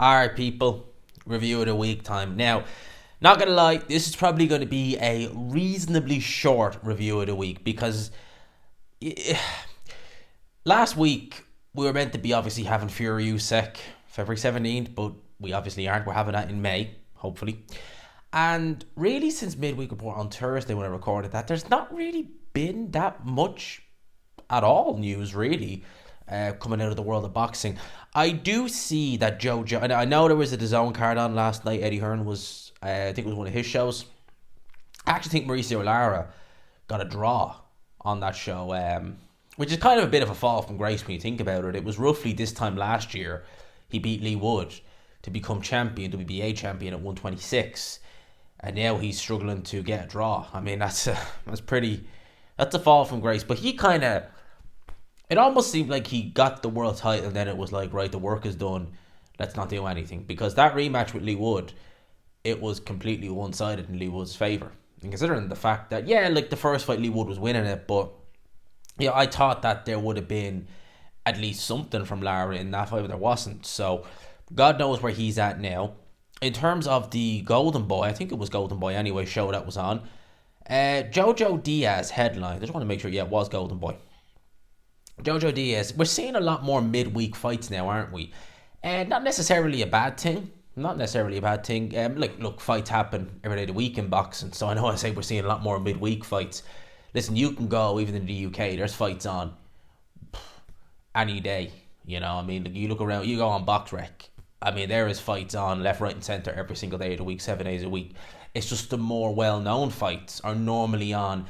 Alright, people, review of the week time. Now, not gonna lie, this is probably going to be a reasonably short review of the week because last week we were meant to be obviously having Fury Usyk February 17th, but we obviously aren't. We're having that in May, hopefully. And really, since midweek report on Thursday when I recorded that, there's not really been that much at all news, really, coming out of the world of boxing. I do see that and I know there was a DAZN card on last night. Eddie Hearn was, I think it was one of his shows. I actually think Mauricio Lara got a draw on that show, which is kind of a bit of a fall from grace when you think about it. It was roughly this time last year he beat Lee Wood to become champion, WBA champion at 126, and now he's struggling to get a draw. I mean, that's a fall from grace. But he kind of, it almost seemed like he got the world title and then it was like, right, the work is done, let's not do anything. Because that rematch with Lee Wood, it was completely one-sided in Lee Wood's favour. And considering the fact that, yeah, like the first fight Lee Wood was winning it, but yeah, I thought that there would have been at least something from Lara in that fight, but there wasn't. So God knows where he's at now. In terms of the Golden Boy, I think it was Golden Boy anyway, show that was on. Jojo Diaz headline. I just want to make sure, yeah, it was Golden Boy. Jojo Diaz. We're seeing a lot more midweek fights now, aren't we? Not necessarily a bad thing. Look, fights happen every day of the week in boxing. So I know I say we're seeing a lot more midweek fights. Listen, you can go, even in the UK, there's fights on any day. You know, I mean, you look around, you go on BoxRec. I mean, there is fights on left, right, and centre every single day of the week, 7 days a week. It's just the more well-known fights are normally on.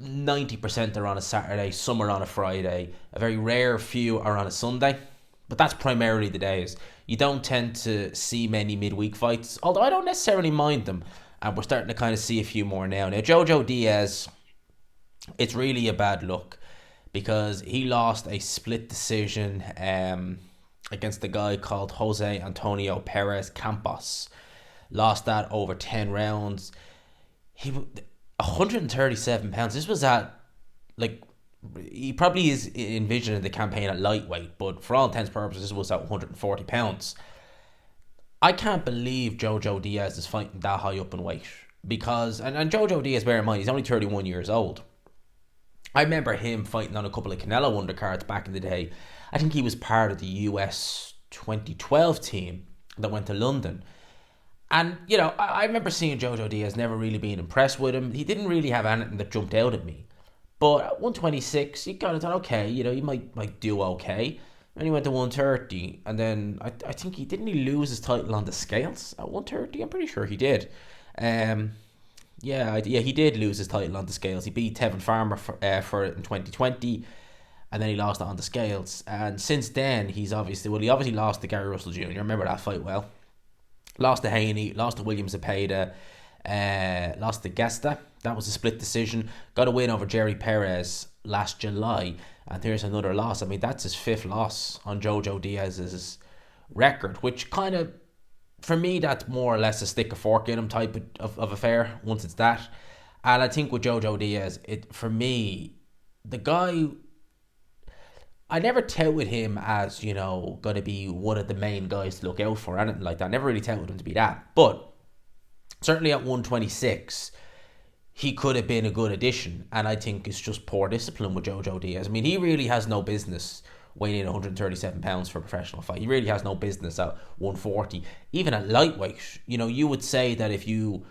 90% are on a Saturday, some are on a Friday. A very rare few are on a Sunday. But that's primarily the days. You don't tend to see many midweek fights, although I don't necessarily mind them. And we're starting to kind of see a few more now. Now, Jojo Diaz, it's really a bad look because he lost a split decision against a guy called Jose Antonio Perez Campos. Lost that over 10 rounds. 137 pounds. This was at, like, he probably is envisioning the campaign at lightweight, but for all intents and purposes, this was at 140 pounds. I can't believe Jojo Diaz is fighting that high up in weight because, and Jojo Diaz, bear in mind, he's only 31 years old. I remember him fighting on a couple of Canelo undercards back in the day. I think he was part of the US 2012 team that went to London. And, you know, I remember seeing Jojo Diaz, never really being impressed with him. He didn't really have anything that jumped out at me. But at 126, you kind of thought, okay, you know, he might do okay. And he went to 130. And then I think he lose his title on the scales at 130? I'm pretty sure he did. He did lose his title on the scales. He beat Tevin Farmer for it in 2020. And then he lost it on the scales. And since then, he obviously lost to Gary Russell Jr. Remember that fight well. Lost to Haney, lost to William Zepeda, lost to Gesta. That was a split decision. Got a win over Jerry Perez last July. And here's another loss. I mean, that's his 5th loss on Jojo Diaz's record, which kind of, for me, that's more or less a stick a fork in him type of affair once it's that. And I think with Jojo Diaz, for me, the guy, I never touted him as, you know, going to be one of the main guys to look out for, anything like that. I never really touted him to be that. But certainly at 126, he could have been a good addition. And I think it's just poor discipline with Jojo Diaz. I mean, he really has no business weighing in 137 pounds for a professional fight. He really has no business at 140. Even at lightweight, you know, you would say that if you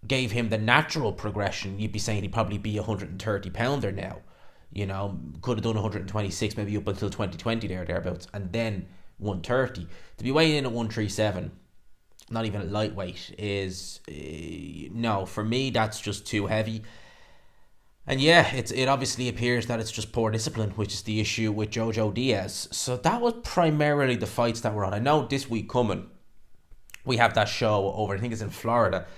gave him the natural progression, you'd be saying he'd probably be a 130 pounder now. You know, could have done 126 maybe up until 2020 thereabouts, and then 130. To be weighing in at 137, not even at lightweight, is no, for me that's just too heavy. And yeah, it obviously appears that it's just poor discipline, which is the issue with Jojo Diaz. So that was primarily the fights that were on. I know this week coming, we have that show over, I think it's in Florida,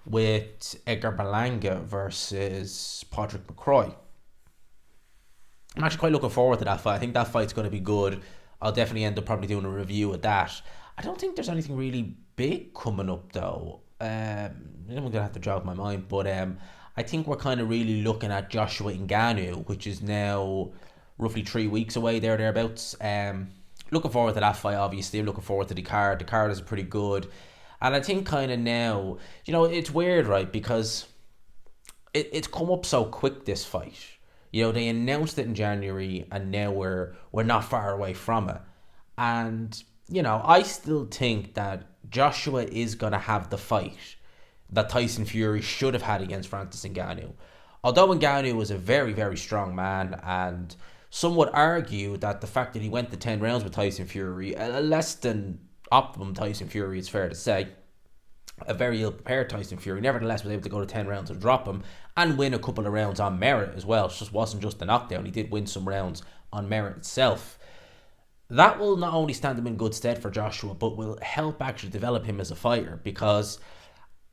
with Edgar Berlanga versus Patrick McCroy. I'm actually quite looking forward to that fight. I think that fight's going to be good. I'll definitely end up probably doing a review of that. I don't think there's anything really big coming up though. I'm going to have to jog my mind, but I think we're kind of really looking at Joshua Ngannou, which is now roughly 3 weeks away thereabouts. looking forward to that fight, obviously. I'm looking forward to the card. The card is pretty good. And I think kind of now, it's weird, right? Because it's come up so quick, this fight. They announced it in January, and now we're not far away from it. And, I still think that Joshua is going to have the fight that Tyson Fury should have had against Francis Ngannou. Although Ngannou was a very, very strong man, and some would argue that the fact that he went to 10 rounds with Tyson Fury, a less than optimum Tyson Fury, it's fair to say, a very ill-prepared Tyson Fury, nevertheless was able to go to 10 rounds and drop him, and win a couple of rounds on merit as well. It just wasn't just a knockdown. He did win some rounds on merit itself. That will not only stand him in good stead for Joshua, but will help actually develop him as a fighter, because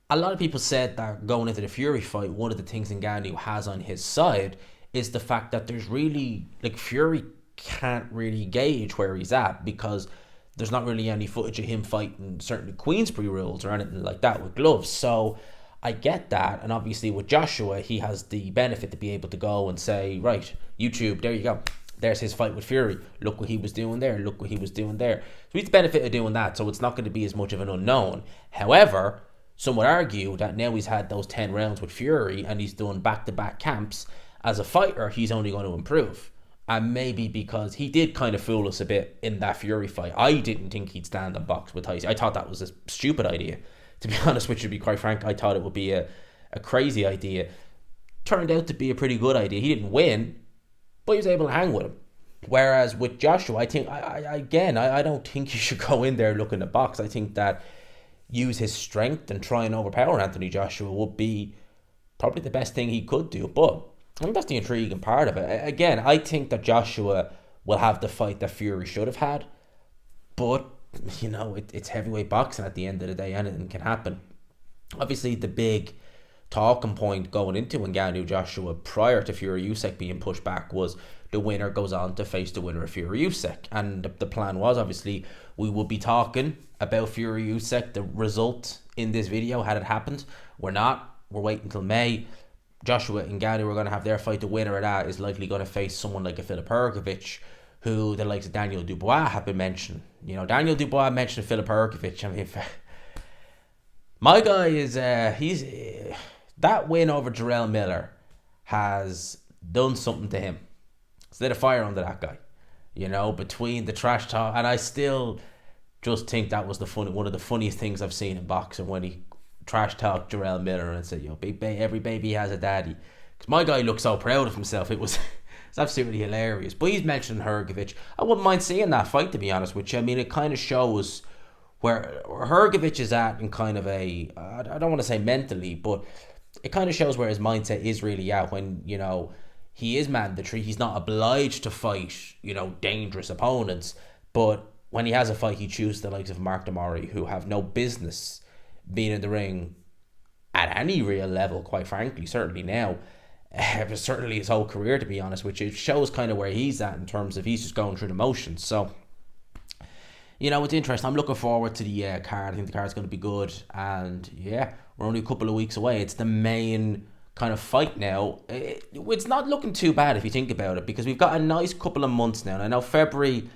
a lot of people said that going into the Fury fight, one of the things Ngannou has on his side is the fact that there's really, Fury can't really gauge where he's at, because there's not really any footage of him fighting certainly Queensberry rules or anything like that with gloves. So I get that. And obviously with Joshua, he has the benefit to be able to go and say, right, YouTube, there you go. There's his fight with Fury. Look what he was doing there. Look what he was doing there. So he's the benefit of doing that. So it's not going to be as much of an unknown. However, some would argue that now he's had those 10 rounds with Fury and he's done back-to-back camps. As a fighter, he's only going to improve. And maybe because he did kind of fool us a bit in that Fury fight. I didn't think he'd stand and box with Tyson. I thought that was a stupid idea. To be honest with you, to be quite frank, I thought it would be a crazy idea. Turned out to be a pretty good idea. He didn't win, but he was able to hang with him. Whereas with Joshua, I think, I don't think you should go in there looking to box. I think that use his strength and try and overpower Anthony Joshua would be probably the best thing he could do. But I think that's the intriguing part of it. Again, I think that Joshua will have the fight that Fury should have had. But, it's heavyweight boxing at the end of the day. Anything can happen. Obviously, the big talking point going into Ngannou Joshua prior to Fury Usyk being pushed back was the winner goes on to face the winner of Fury Usyk. And the plan was, obviously, we will be talking about Fury Usyk, the result in this video, had it happened. We're not. We're waiting until May. Joshua and Ngannou are going to have their fight. The winner of that is likely going to face someone like a Filip Hrgovic, who the likes of Daniel Dubois have been mentioning. Daniel Dubois mentioned Filip Hrgovic. I mean, my guy is, that win over Jarrell Miller has done something to him. It's lit a fire under that guy. Between the trash talk, and I still just think that was one of the funniest things I've seen in boxing, when he trash talked Jarrell Miller and said, every baby has a daddy. Because my guy looked so proud of himself. It's absolutely hilarious. But he's mentioned Hrgovic. I wouldn't mind seeing that fight, to be honest with you. I mean, it kind of shows where Hrgovic is at in kind of I don't want to say mentally, but it kind of shows where his mindset is really at when, he is mandatory. He's not obliged to fight, dangerous opponents. But when he has a fight, he chooses the likes of Mark Demori, who have no business being in the ring at any real level, quite frankly, certainly now. But certainly his whole career, to be honest, which it shows kind of where he's at in terms of he's just going through the motions. So, it's interesting. I'm looking forward to the card. I think the card's going to be good. And yeah, we're only a couple of weeks away. It's the main kind of fight now. It's not looking too bad if you think about it, because we've got a nice couple of months now. And I know February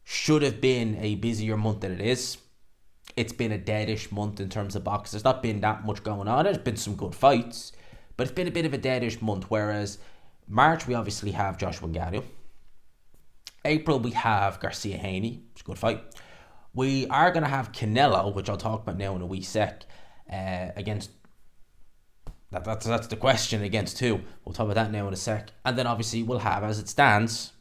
should have been a busier month than it is. It's been a deadish month in terms of boxing. There's not been that much going on. There's been some good fights, but it's been a bit of a deadish month. Whereas March, we obviously have Joshua Ngannou. April, we have Garcia Haney. It's a good fight. We are going to have Canelo, which I'll talk about now in a wee sec, against... That's the question, against who? We'll talk about that now in a sec. And then obviously we'll have, as it stands,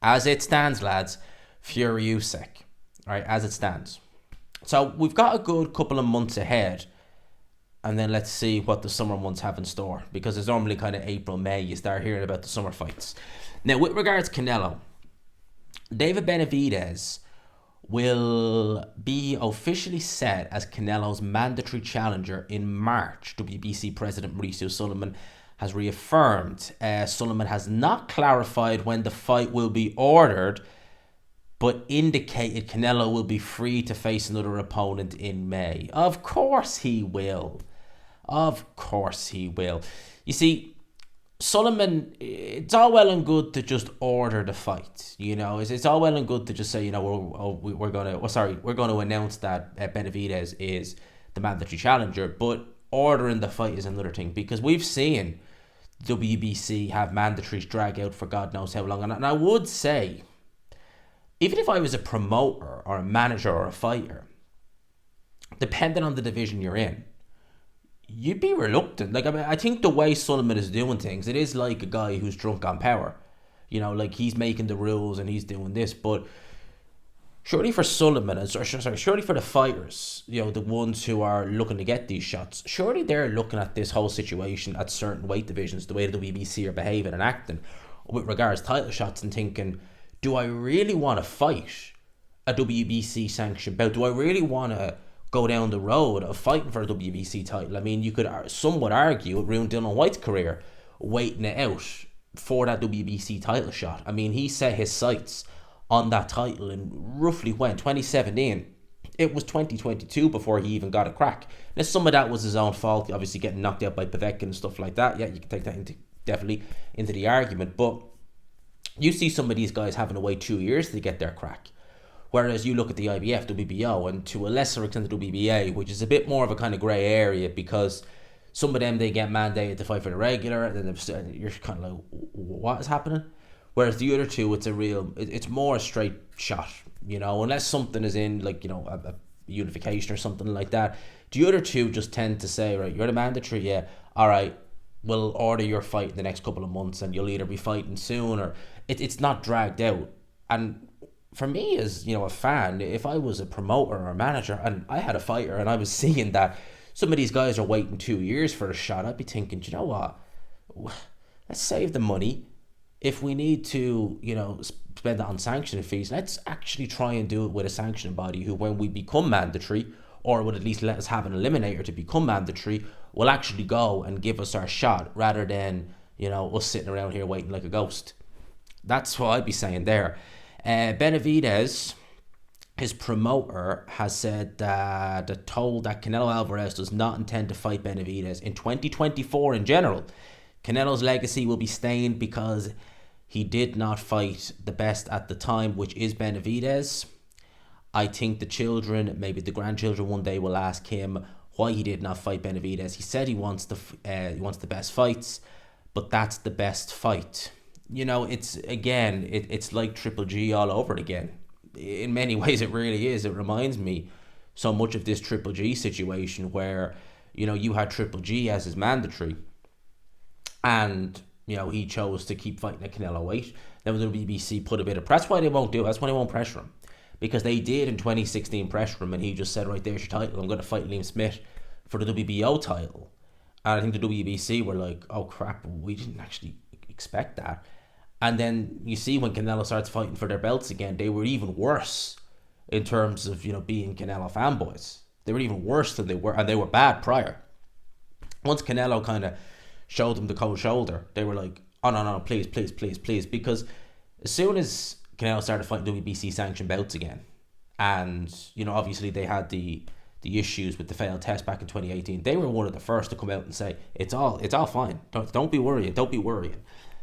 lads, Fury Usyk. All right, as it stands. So we've got a good couple of months ahead, and then let's see what the summer months have in store, because it's normally kind of April, May, you start hearing about the summer fights. Now, with regards to Canelo, David Benavidez will be officially set as Canelo's mandatory challenger in March. WBC President Mauricio Sulaiman has reaffirmed. Sulaiman has not clarified when the fight will be ordered, but indicated Canelo will be free to face another opponent in May. Of course he will. You see, Sullivan, it's all well and good to just order the fight. It's all well and good to just say, we're going to announce that Benavidez is the mandatory challenger, but ordering the fight is another thing, because we've seen WBC have mandatories drag out for God knows how long. And I would say, even if I was a promoter or a manager or a fighter, depending on the division you're in, you'd be reluctant. I think the way Sullivan is doing things, it is like a guy who's drunk on power. He's making the rules and he's doing this. But surely for Sullivan, surely for the fighters, the ones who are looking to get these shots, surely they're looking at this whole situation at certain weight divisions, the way the WBC are behaving and acting with regards to title shots, and thinking, do I really want to fight a WBC sanctioned bout? Do I really want to go down the road of fighting for a WBC title? I mean, you could somewhat argue it ruined Dylan White's career waiting it out for that WBC title shot. I mean, he set his sights on that title in roughly 2017. It was 2022 before he even got a crack. Now, some of that was his own fault, obviously getting knocked out by Povetkin and stuff like that. Yeah, you can take that definitely into the argument. But you see some of these guys having to wait 2 years to get their crack. Whereas you look at the IBF, WBO, and to a lesser extent the WBA, which is a bit more of a kind of grey area, because some of them, they get mandated to fight for the regular, and then you're kind of like, what is happening? Whereas the other two, it's more a straight shot, unless something is in, a unification or something like that. The other two just tend to say, right, you're the mandatory, yeah, all right, we'll order your fight in the next couple of months, and you'll either be fighting soon, or it's not dragged out. And for me, as a fan, if I was a promoter or a manager and I had a fighter and I was seeing that some of these guys are waiting 2 years for a shot, I'd be thinking, do you know what? Let's save the money. If we need to, spend it on sanctioning fees, let's actually try and do it with a sanctioning body who, when we become mandatory, or would at least let us have an eliminator to become mandatory, will actually go and give us our shot, rather than, us sitting around here waiting like a ghost. That's what I'd be saying there. Benavidez, his promoter, has said that told that Canelo Alvarez does not intend to fight Benavidez in 2024 in general. Canelo's legacy will be stained because he did not fight the best at the time, which is Benavidez. I think the children, maybe the grandchildren one day, will ask him why he did not fight Benavidez. He said he wants the best fights, but that's the best fight. It's like Triple G all over again. In many ways, it really is. It reminds me so much of this Triple G situation where, you had Triple G as his mandatory, and, he chose to keep fighting at Canelo weight. Then the BBC put a bit of press. That's why they won't do it. That's why they won't pressure him. Because they did in 2016 pressure him, and he just said, right, there's your title. I'm going to fight Liam Smith for the WBO title. And I think the WBC were like, oh crap, we didn't actually expect that. And then you see when Canelo starts fighting for their belts again, they were even worse in terms of, being Canelo fanboys. They were even worse than they were, and they were bad prior. Once Canelo kind of showed them the cold shoulder, they were like, oh no, please, because as soon as Canelo started fighting WBC sanctioned bouts again, and, obviously they had the issues with the failed test back in 2018, they were one of the first to come out and say, it's all fine. Don't be worrying.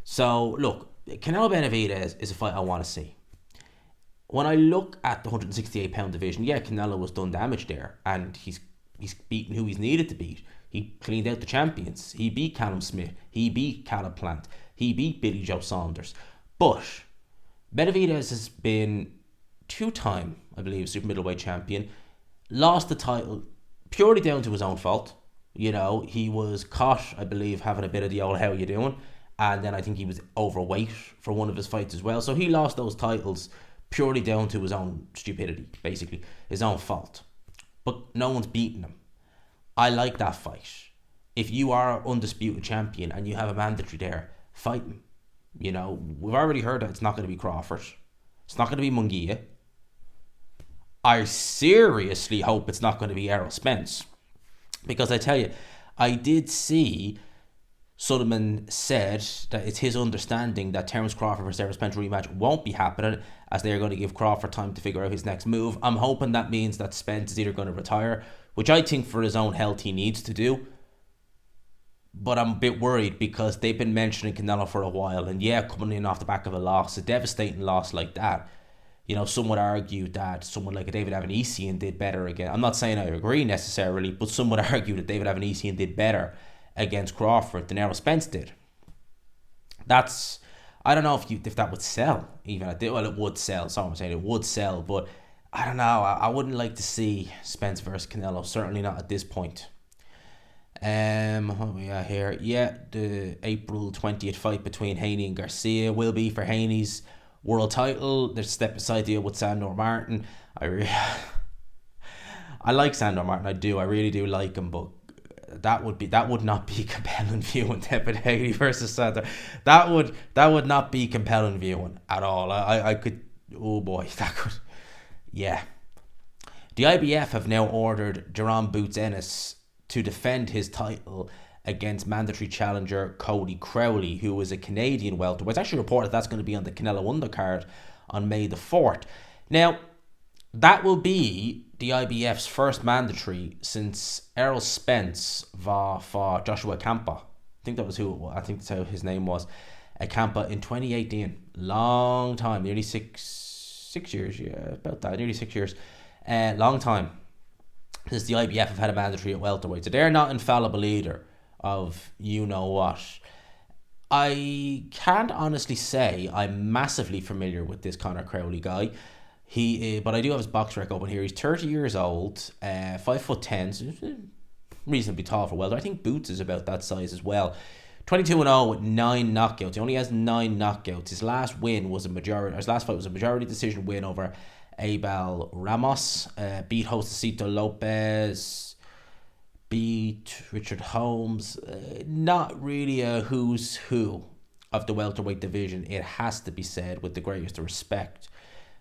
So, look, Canelo Benavidez is a fight I want to see. When I look at the 168-pound division, yeah, Canelo was done damage there, and he's beaten who he's needed to beat. He cleaned out the champions. He beat Callum Smith. He beat Caleb Plant. He beat Billy Joe Saunders. But Benavidez has been 2-time, I believe, super middleweight champion. Lost the title purely down to his own fault. He was caught, I believe, having a bit of the old how you doing. And then I think he was overweight for one of his fights as well. So he lost those titles purely down to his own stupidity, basically. His own fault. But no one's beaten him. I like that fight. If you are undisputed champion and you have a mandatory there, fight him. We've already heard that it's not going to be Crawford. It's not going to be Munguia. I seriously hope it's not going to be Errol Spence. Because I tell you, I did see Sullivan said that it's his understanding that Terence Crawford versus Errol Spence rematch won't be happening, as they're going to give Crawford time to figure out his next move. I'm hoping that means that Spence is either going to retire, which I think for his own health he needs to do. but I'm a bit worried because they've been mentioning Canelo for a while, and yeah, coming in off the back of a loss, a devastating loss like that, some would argue that someone like a David Avanesian did better again. I'm not saying I agree necessarily, but some would argue that David Avanesian did better against Crawford than Errol Spence did. That's, I don't know if that would sell even. Well, it would sell. Sorry, I'm saying it would sell, but I don't know. I wouldn't like to see Spence versus Canelo. Certainly not at this point. What are we at here? Yeah, the April 20th fight between Haney and Garcia will be for Haney's world title. There's a step beside deal with Sandor Martin. I like Sandor Martin. I do. I really do like him, but that would not be compelling viewing. Tepid Haney versus Sandor. That would not be compelling viewing at all. I could. Oh boy, that could. Yeah. The IBF have now ordered Jerome Boots Ennis to defend his title against mandatory challenger Cody Crowley, who is a Canadian welterweight. It's actually reported that's going to be on the Canelo undercard on May the 4th. Now, that will be the IBF's first mandatory since Errol Spence fought Joshua Campa. I think that's how his name was. Campa in 2018. Long time, nearly six years, yeah, about that, nearly 6 years. Long time since the IBF have had a mandatory at welterweight. So they're not infallible either of what. I can't honestly say I'm massively familiar with this Conor Crowley guy. But I do have his box rec open here. He's 30 years old, 5'10", so reasonably tall for welter. I think Boots is about that size as well. 22-0 with 9 knockouts. He only has 9 knockouts. His last fight was a majority decision win over Abel Ramos. Beat Josecito Lopez. Beat Richard Holmes. Not really a who's who of the welterweight division, it has to be said, with the greatest respect.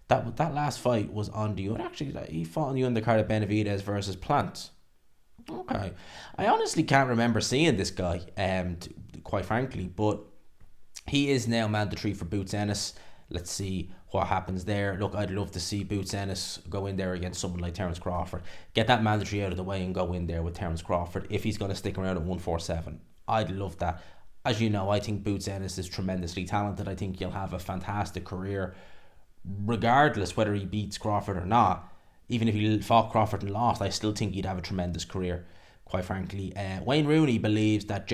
That last fight was on the... Actually, he fought on the undercard of Benavidez versus Plant. Okay. I honestly can't remember seeing this guy, quite frankly, but he is now mandatory for Boots Ennis. Let's see what happens there. Look, I'd love to see Boots Ennis go in there against someone like Terence Crawford. Get that mandatory out of the way and go in there with Terence Crawford if he's going to stick around at 147. I'd love that. As you know, I think Boots Ennis is tremendously talented. I think he'll have a fantastic career regardless whether he beats Crawford or not. Even if he fought Crawford and lost, I still think he'd have a tremendous career, quite frankly. Wayne Rooney believes that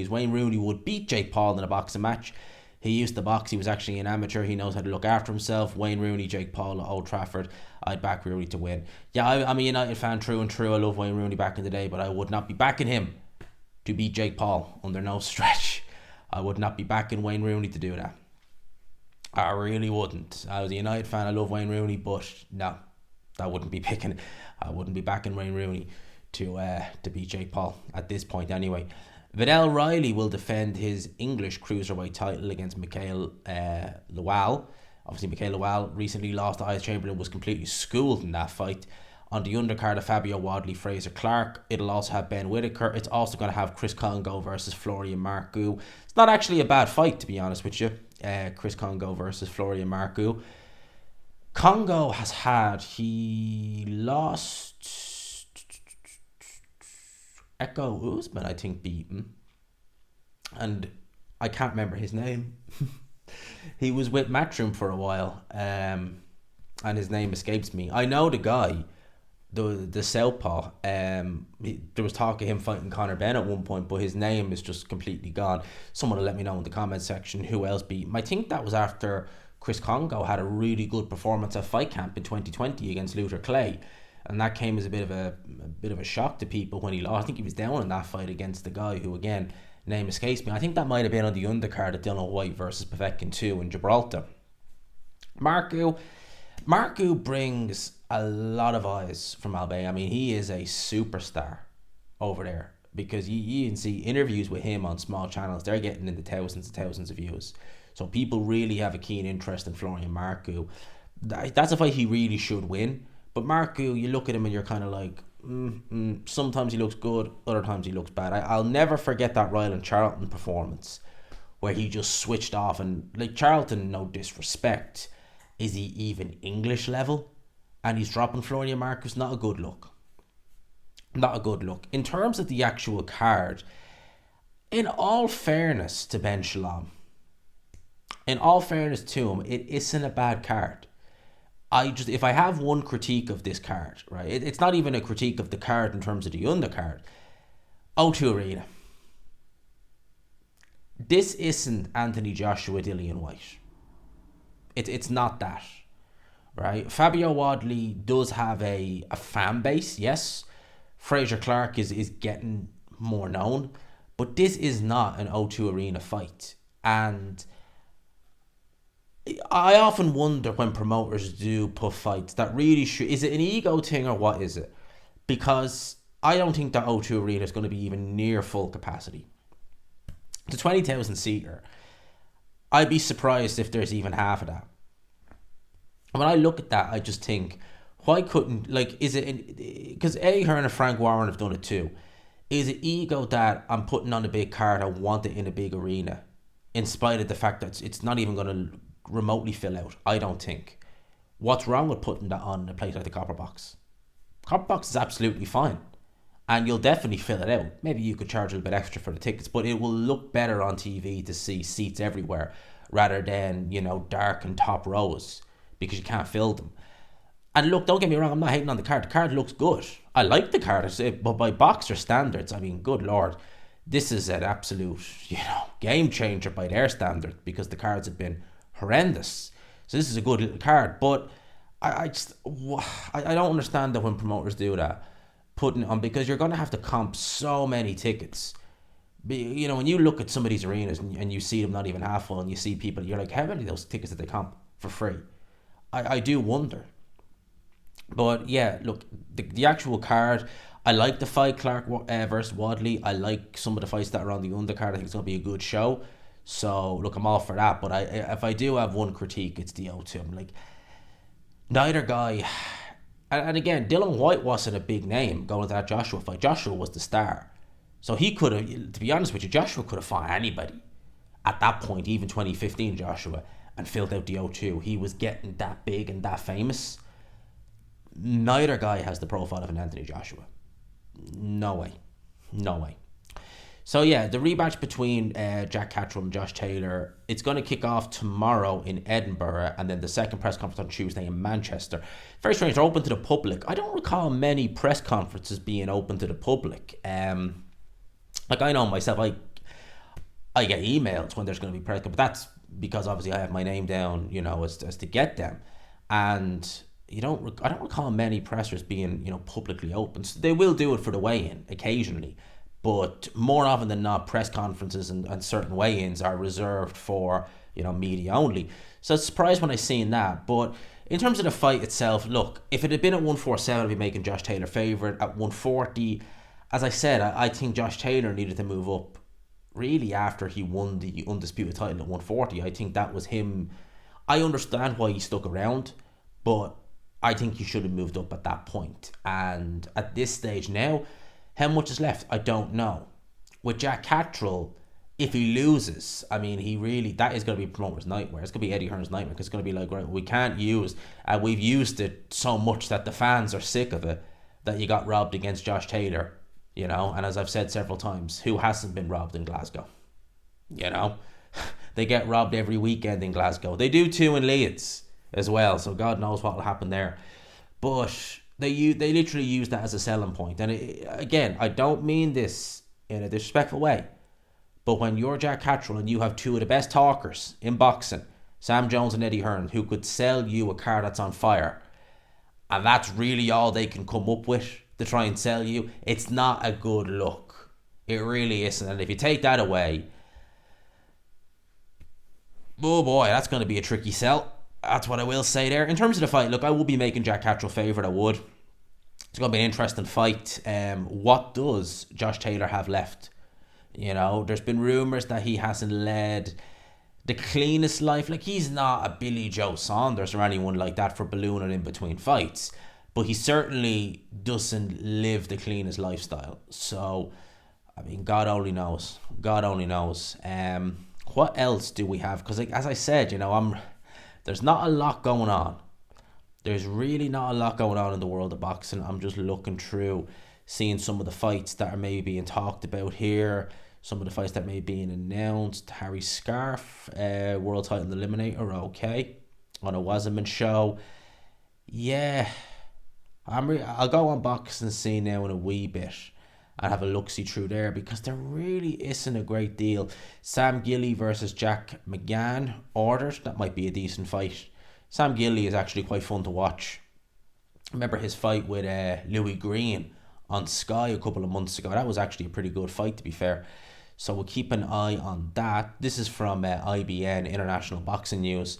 Wayne Rooney would beat Jake Paul in a boxing match. He used to box. He was actually an amateur. He knows how to look after himself. Wayne Rooney, Jake Paul at Old Trafford. I'd back Rooney to win. Yeah, I'm a United fan, true and true. I love Wayne Rooney back in the day, but I would not be backing him to beat Jake Paul under no stretch. I would not be backing Wayne Rooney to do that. I really wouldn't. I was a United fan. I love Wayne Rooney, but no, I wouldn't be backing Wayne Rooney to beat Jake Paul at this point anyway. Vidal Riley will defend his English cruiserweight title against Mikhail Lawal. Obviously, Mikhail Lawal recently lost to Ice Chamberlain, was completely schooled in that fight. On the undercard of Fabio Wadley, Fraser Clark, it'll also have Ben Whittaker. It's also going to have Chris Congo versus Florian Marcoux. It's not actually a bad fight, to be honest with you. Chris Congo versus Florian Marcoux. Congo he lost Echo Usman, I think, beaten. And I can't remember his name. He was with Matchroom for a while, and his name escapes me. I know the guy, the Southpaw. There was talk of him fighting Conor Benn at one point, but his name is just completely gone. Someone will let me know in the comment section who else beat him. I think that was after Chris Congo had a really good performance at Fight Camp in 2020 against Luther Clay, and that came as a bit of a shock to people when he lost. I think he was down in that fight against the guy who, again, name escapes me. I think that might have been on the undercard of Dylan White versus Povetkin 2 in Gibraltar. Marcoux brings a lot of eyes from Albania. I mean, he is a superstar over there, because you can see interviews with him on small channels. They're getting into thousands and thousands of views. So people really have a keen interest in Florian Marcoux. That's a fight he really should win. But Marcoux, you look at him and you're kind of like, sometimes he looks good, other times he looks bad. I'll never forget that Ryland Charlton performance where he just switched off. And like, Charlton, no disrespect, is he even English level? And he's dropping Florian Marcoux. Not a good look. Not a good look. In terms of the actual card, in all fairness to Ben Shalom, in all fairness to him, it isn't a bad card. If I have one critique of this card, right, it's not even a critique of the card in terms of the undercard. O2 Arena. This isn't Anthony Joshua, Dillian White. It's not that, right? Fabio Wadley does have a fan base, yes. Fraser Clark is getting more known, but this is not an O2 Arena fight. And I often wonder when promoters do put fights that really should. Is it an ego thing or what is it? Because I don't think that O2 Arena is going to be even near full capacity. The 20,000 seater, I'd be surprised if there's even half of that. And when I look at that, I just think, why couldn't, like, is it, because Eddie Hearn and Frank Warren have done it too. Is it ego that I'm putting on a big card, I want it in a big arena, in spite of the fact that it's not even going to remotely fill out? I don't think. What's wrong with putting that on a place like the Copper Box? Copper Box is absolutely fine. And you'll definitely fill it out. Maybe you could charge a little bit extra for the tickets, but it will look better on TV to see seats everywhere rather than, dark and top rows because you can't fill them. And look, don't get me wrong, I'm not hating on the card. The card looks good. I like the card, but by boxer standards, I mean, good Lord, this is an absolute, game changer by their standard because the cards have been horrendous. So this is a good little card, but I don't understand that when promoters do that, putting it on, because you're going to have to comp so many tickets. When you look at some of these arenas and you see them not even half full and you see people, you're like, how many of those tickets did they comp for free? I do wonder. But yeah, look, the actual card, I like the fight, Clark versus Wadley. I like some of the fights that are on the undercard. I think it's going to be a good show. So look, I'm all for that. But if I do have one critique, it's the O2. I'm like, neither guy. And again, Dillian White wasn't a big name going into that Joshua fight. Joshua was the star. So he could have, to be honest with you, Joshua could have fought anybody at that point, even 2015 Joshua, and filled out the O2. He was getting that big and that famous. Neither guy has the profile of an Anthony Joshua. No way. No way. So yeah, the rematch between Jack Catterall and Josh Taylor, it's going to kick off tomorrow in Edinburgh, and then the second press conference on Tuesday in Manchester. Very strange, they're open to the public. I don't recall many press conferences being open to the public. Like I know myself, I get emails when there's going to be press, but that's because obviously I have my name down, as to get them. And I don't recall many pressers being, publicly open. So they will do it for the weigh-in occasionally. But more often than not, press conferences and certain weigh-ins are reserved for, media only. So I was surprised when I seen that. But in terms of the fight itself, look, if it had been at 147, I'd be making Josh Taylor favourite. At 140, as I said, I think Josh Taylor needed to move up really after he won the undisputed title at 140. I think that was him. I understand why he stuck around, but I think he should have moved up at that point. And at this stage now, how much is left? I don't know. With Jack Catterall, if he loses, I mean, that is going to be promoter's nightmare. It's going to be Eddie Hearn's nightmare. It's going to be like, right, we can't use, we've used it so much that the fans are sick of it, that you got robbed against Josh Taylor, and as I've said several times, who hasn't been robbed in Glasgow? They get robbed every weekend in Glasgow. They do too in Leeds as well, so God knows what will happen there. But they literally use that as a selling point. And again, I don't mean this in a disrespectful way, but when you're Jack Catterall and you have two of the best talkers in boxing, Sam Jones and Eddie Hearn, who could sell you a car that's on fire, and that's really all they can come up with to try and sell you, it's not a good look. It really isn't. And if you take that away, oh boy, that's going to be a tricky sell. That's what I will say there. In terms of the fight, look, I will be making Jack Catterall favourite. I would. It's going to be an interesting fight. What does Josh Taylor have left? There's been rumours that he hasn't led the cleanest life. Like, he's not a Billy Joe Saunders or anyone like that for ballooning in between fights, but he certainly doesn't live the cleanest lifestyle. So, I mean, God only knows. God only knows. What else do we have? Because, as I said, there's not a lot going on. There's really not a lot going on in the world of boxing. I'm just looking through, seeing some of the fights that are maybe being talked about here, some of the fights that may be being announced. Harry Scarf, world title eliminator, okay, on a Wasserman show. Yeah, I'll go on Boxing Scene now in a wee bit and have a look-see through there, because there really isn't a great deal. Sam Gilly versus Jack McGann ordered. That might be a decent fight. Sam Gilly is actually quite fun to watch. Remember his fight with Louis Green on Sky a couple of months ago. That was actually a pretty good fight, to be fair. So we'll keep an eye on that. This is from IBN, International Boxing News.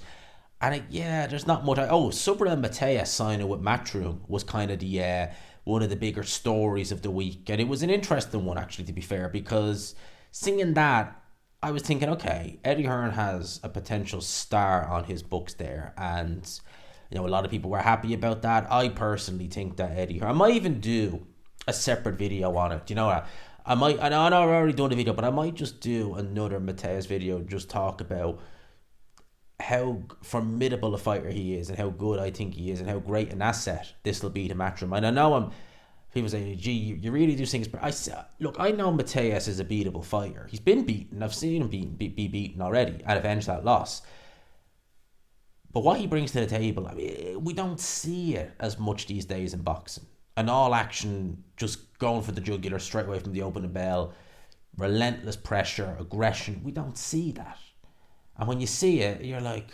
And there's not much. Subriel Mateus signing with Matchroom was kind of the one of the bigger stories of the week. And it was an interesting one, actually, to be fair, because seeing that, I was thinking, okay, Eddie Hearn has a potential star on his books there. And, a lot of people were happy about that. I personally think that Eddie Hearn, I might even do a separate video on it. Do you know what? I know I've already done a video, but I might just do another Mateus video, just talk about how formidable a fighter he is and how good I think he is and how great an asset this will be to Matchroom. And I know people say, gee, you really do things, but I know Mateus is a beatable fighter. He's been beaten. I've seen him be beaten already and avenge that loss. But what he brings to the table, we don't see it as much these days in boxing. An all action, just going for the jugular straight away from the opening bell, relentless pressure, aggression. We don't see that. And when you see it, you're like,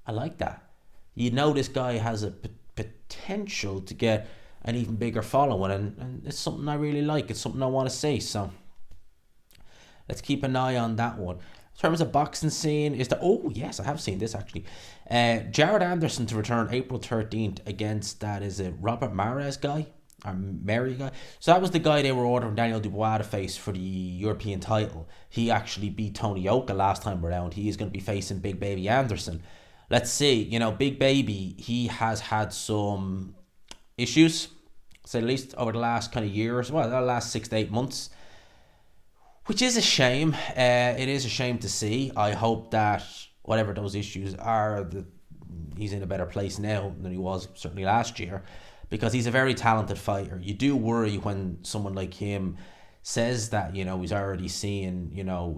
I like that. You know this guy has a potential to get an even bigger following, and it's something I really like. It's something I want to see. So let's keep an eye on that one. In terms of Boxing Scene, yes, I have seen this actually. Jared Anderson to return April 13th against Robert Mares guy? Or Mary guy. So that was the guy they were ordering Daniel Dubois to face for the European title. He actually beat Tony Oka last time around. He is going to be facing Big Baby Anderson. Let's see. Big Baby, he has had some issues, to say the least, over the last kind of years. Well, the last 6 to 8 months. Which is a shame. It is a shame to see. I hope that whatever those issues are, he's in a better place now than he was certainly last year. Because he's a very talented fighter. You do worry when someone like him says that, he's already seeing,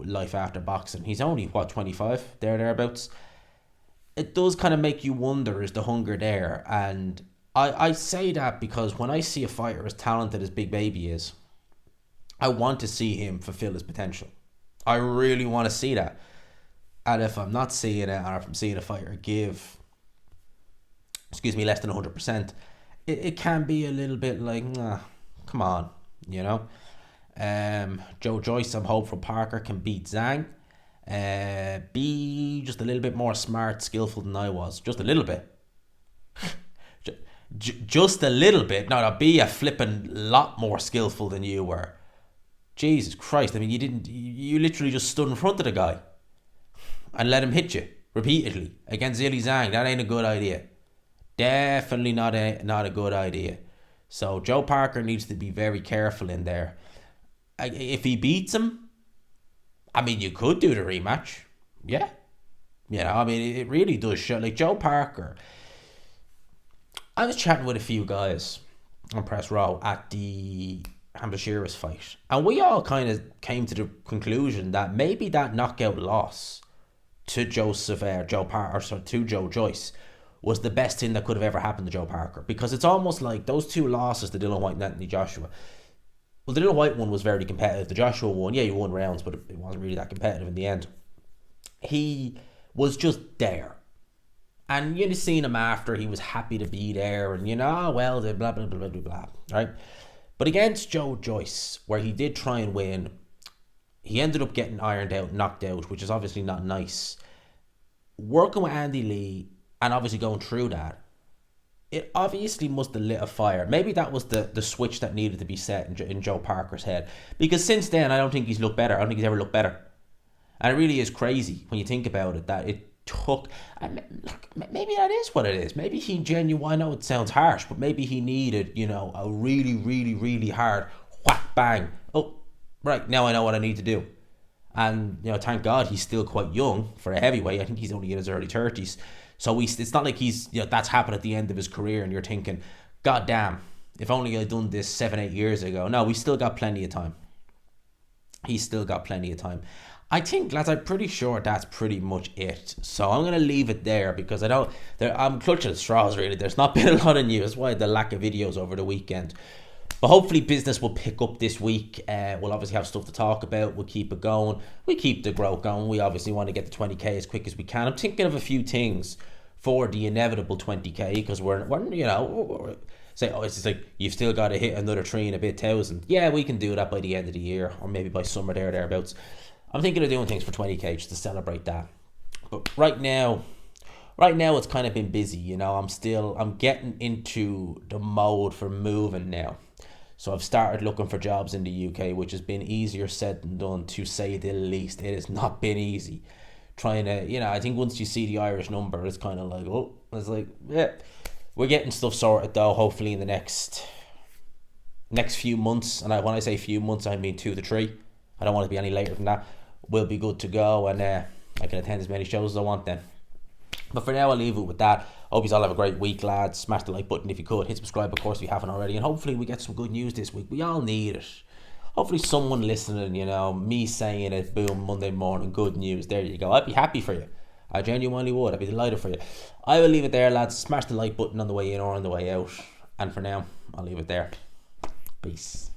life after boxing. He's only, 25? Thereabouts. It does kind of make you wonder, is the hunger there? And I say that because when I see a fighter as talented as Big Baby is, I want to see him fulfill his potential. I really want to see that. And if I'm not seeing it, or if I'm seeing a fighter give, less than 100%, it can be a little bit like, come on, Joe Joyce, I'm hopeful Parker can beat Zhang. Be just a little bit more smart, skillful than I was. Just a little bit. Just a little bit. No, be a flipping lot more skillful than you were. Jesus Christ, you literally just stood in front of the guy and let him hit you repeatedly against Zhilei Zhang. That ain't a good idea. Definitely not a good idea. So Joe Parker needs to be very careful in there. If he beats him, you could do the rematch. Yeah. It really does show. Like Joe Parker, I was chatting with a few guys on Press Row at the Hambashiras fight, and we all kind of came to the conclusion that maybe that knockout loss to Joe Joyce was the best thing that could have ever happened to Joe Parker, because it's almost like those two losses to Dylan White and Anthony Joshua. Well, the Dylan White one was very competitive. The Joshua one, he won rounds, but it wasn't really that competitive in the end. He was just there. And you'd seen him after, he was happy to be there, and blah, blah, blah, blah, blah, blah, right? But against Joe Joyce, where he did try and win, he ended up getting ironed out, knocked out, which is obviously not nice. Working with Andy Lee, and obviously going through that, it obviously must have lit a fire. Maybe that was the switch that needed to be set in Joe Parker's head. Because since then, I don't think he's looked better. I don't think he's ever looked better. And it really is crazy when you think about it, that it took... maybe that is what it is. Maybe he genuinely... I know it sounds harsh, but maybe he needed, a really, really, really hard whack, bang. Oh, right, now I know what I need to do. And, thank God he's still quite young for a heavyweight. I think he's only in his early 30s. So it's not like he's, that's happened at the end of his career and you're thinking, God damn, If only I'd done this 7, 8 years ago. No, we still got plenty of time. He's still got plenty of time. I think, lads, I'm pretty sure that's pretty much it. So I'm gonna leave it there because I don't. I'm clutching at straws really. There's not been a lot of news. That's why the lack of videos over the weekend. But hopefully business will pick up this week. We'll obviously have stuff to talk about. We'll keep it going. We keep the growth going. We obviously want to get to 20k as quick as we can. I'm thinking of a few things for the inevitable 20k because we're say, oh, it's just like you've still got to hit another 3 and a bit thousand. Yeah, we can do that by the end of the year or maybe by summer thereabouts. I'm thinking of doing things for 20k just to celebrate that. But right now it's kind of been busy. I'm getting into the mode for moving now. So I've started looking for jobs in the UK, which has been easier said than done, to say the least. It has not been easy. Trying to, I think once you see the Irish number, it's kind of like, oh, it's like, yeah. We're getting stuff sorted though, hopefully in the next few months. And when I say few months, I mean 2 to 3. I don't want to be any later than that. We'll be good to go, and I can attend as many shows as I want then. But for now, I'll leave it with that. Hope you all have a great week, lads. Smash the like button if you could. Hit subscribe, of course, if you haven't already. And hopefully we get some good news this week. We all need it. Hopefully someone listening, me saying it, boom, Monday morning, good news. There you go. I'd be happy for you. I genuinely would. I'd be delighted for you. I will leave it there, lads. Smash the like button on the way in or on the way out. And for now, I'll leave it there. Peace.